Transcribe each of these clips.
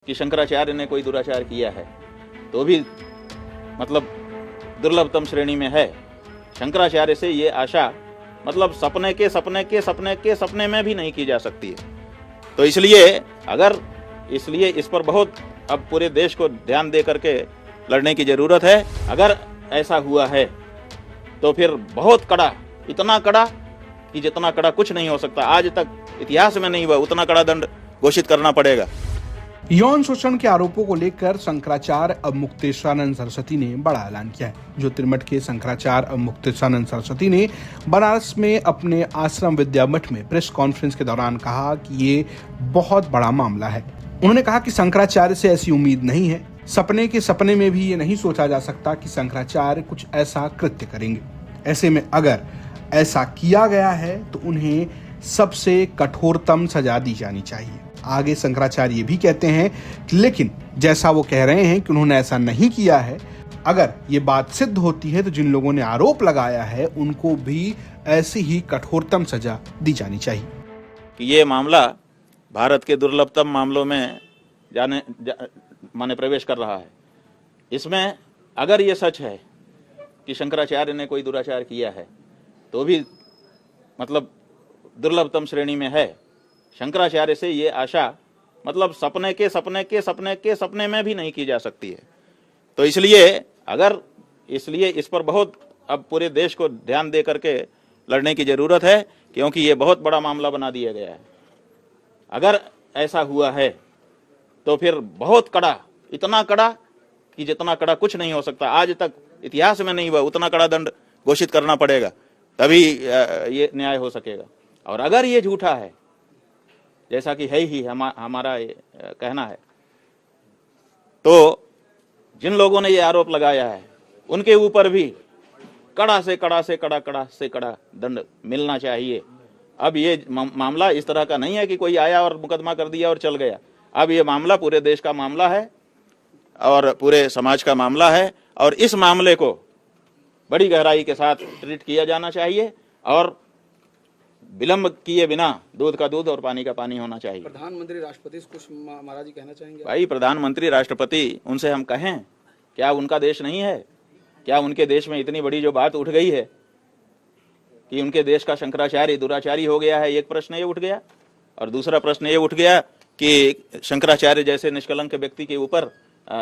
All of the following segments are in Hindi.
कि शंकराचार्य ने कोई दुराचार किया है तो भी मतलब दुर्लभतम श्रेणी में है। शंकराचार्य से ये आशा मतलब सपने में भी नहीं की जा सकती है। तो इसलिए इस पर बहुत अब पूरे देश को ध्यान दे करके लड़ने की जरूरत है। अगर ऐसा हुआ है तो फिर बहुत कड़ा, इतना कड़ा कि जितना कड़ा कुछ नहीं हो सकता, आज तक इतिहास में नहीं हुआ, उतना कड़ा दंड घोषित करना पड़ेगा। यौन शोषण के आरोपों को लेकर शंकराचार्य अवमुक्तेश्वरानंद सरस्वती ने बड़ा ऐलान किया है। ज्योतिर्मठ के शंकराचार्य अवमुक्तेश्वरानंद सरस्वती ने बनारस में अपने आश्रम विद्या मठ में प्रेस कॉन्फ्रेंस के दौरान कहा कि ये बहुत बड़ा मामला है। उन्होंने कहा कि शंकराचार्य से ऐसी उम्मीद नहीं है। सपने में भी ये नहीं सोचा जा सकता कि शंकराचार्य कुछ ऐसा कृत्य करेंगे। ऐसे में अगर ऐसा किया गया है तो उन्हें सबसे कठोरतम सजा दी जानी चाहिए। आगे शंकराचार्य ये भी कहते हैं कि लेकिन जैसा वो कह रहे हैं कि उन्होंने ऐसा नहीं किया है, अगर ये बात सिद्ध होती है तो जिन लोगों ने आरोप लगाया है उनको भी ऐसी ही कठोरतम सजा दी जानी चाहिए। कि ये मामला भारत के दुर्लभतम मामलों में माने प्रवेश कर रहा है। इसमें अगर ये सच है कि शंकराचार्य ने कोई दुराचार किया है तो भी मतलब दुर्लभतम श्रेणी में है। शंकराचार्य से ये आशा मतलब सपने में भी नहीं की जा सकती है। तो इसलिए इस पर बहुत अब पूरे देश को ध्यान दे करके लड़ने की जरूरत है, क्योंकि ये बहुत बड़ा मामला बना दिया गया है। अगर ऐसा हुआ है तो फिर बहुत कड़ा, इतना कड़ा कि जितना कड़ा कुछ नहीं हो सकता, आज तक इतिहास में नहीं हुआ, उतना कड़ा दंड घोषित करना पड़ेगा, तभी ये न्याय हो सकेगा। और अगर ये झूठा है, जैसा कि है ही हमारा कहना है, तो जिन लोगों ने ये आरोप लगाया है उनके ऊपर भी कड़ा से कड़ा दंड मिलना चाहिए। अब ये मामला इस तरह का नहीं है कि कोई आया और मुकदमा कर दिया और चल गया। अब ये मामला पूरे देश का मामला है और पूरे समाज का मामला है, और इस मामले को बड़ी गहराई के साथ ट्रीट किया जाना चाहिए और विलंब किए बिना दूध का दूध और पानी का पानी होना चाहिए। प्रधानमंत्री राष्ट्रपति से कुछ महाराज जी कहना चाहेंगे? भाई, प्रधानमंत्री राष्ट्रपति, उनसे हम कहें, क्या उनका देश नहीं है? क्या उनके देश में इतनी बड़ी जो बात उठ गई है कि उनके देश का शंकराचार्य दुराचारी हो गया है, एक प्रश्न ये उठ गया। और दूसरा प्रश्न ये उठ गया कि शंकराचार्य जैसे निष्कलंक व्यक्ति के ऊपर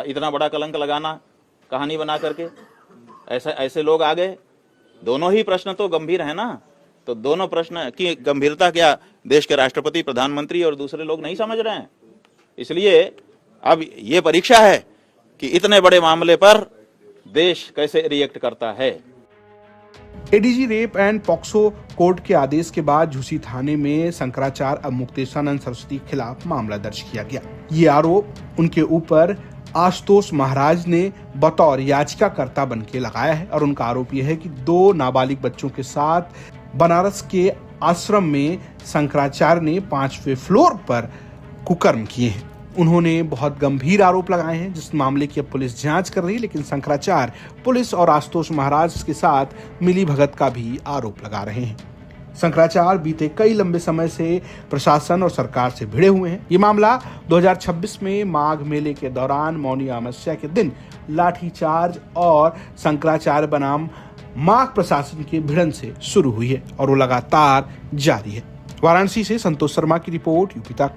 इतना बड़ा कलंक लगाना कहानी बना करके ऐसे लोग आ गए। दोनों ही प्रश्न तो गंभीर है ना, तो दोनों प्रश्न की गंभीरता क्या देश के राष्ट्रपति, प्रधानमंत्री और दूसरे लोग नहीं समझ रहे हैं? इसलिए अब ये परीक्षा है कि इतने बड़े मामले पर देश कैसे रिएक्ट करता है। ADG rape and POCSO court के आदेश के बाद झूसी थाने में शंकराचार्य अवमुक्तेश्वरानंद सरस्वती के खिलाफ मामला दर्ज किया गया। ये आरोप उनके ऊपर आशुतोष महाराज ने बतौर याचिकाकर्ता बन के लगाया है और उनका आरोप यह है कि 2 नाबालिग बच्चों के साथ बनारस के आश्रम में शंकराचार्य ने 5वें फ्लोर पर कुकर्म किए हैं। उन्होंने बहुत गंभीर आरोप लगाए हैं, जिस मामले की अब पुलिस जांच कर रही है, लेकिन शंकराचार्य पुलिस और आशुतोष महाराज के साथ मिलीभगत का भी आरोप लगा रहे हैं। शंकराचार्य बीते कई लंबे समय से प्रशासन और सरकार से भिड़े हुए हैं। ये मामला 2026 में माघ मेले के दौरान मौनी अमावस्या के दिन लाठीचार्ज और शंकराचार्य बनाम माघ प्रशासन के भिड़न से शुरू हुई है और वो लगातार जारी है। वाराणसी से संतोष शर्मा की रिपोर्ट, यूपी तक।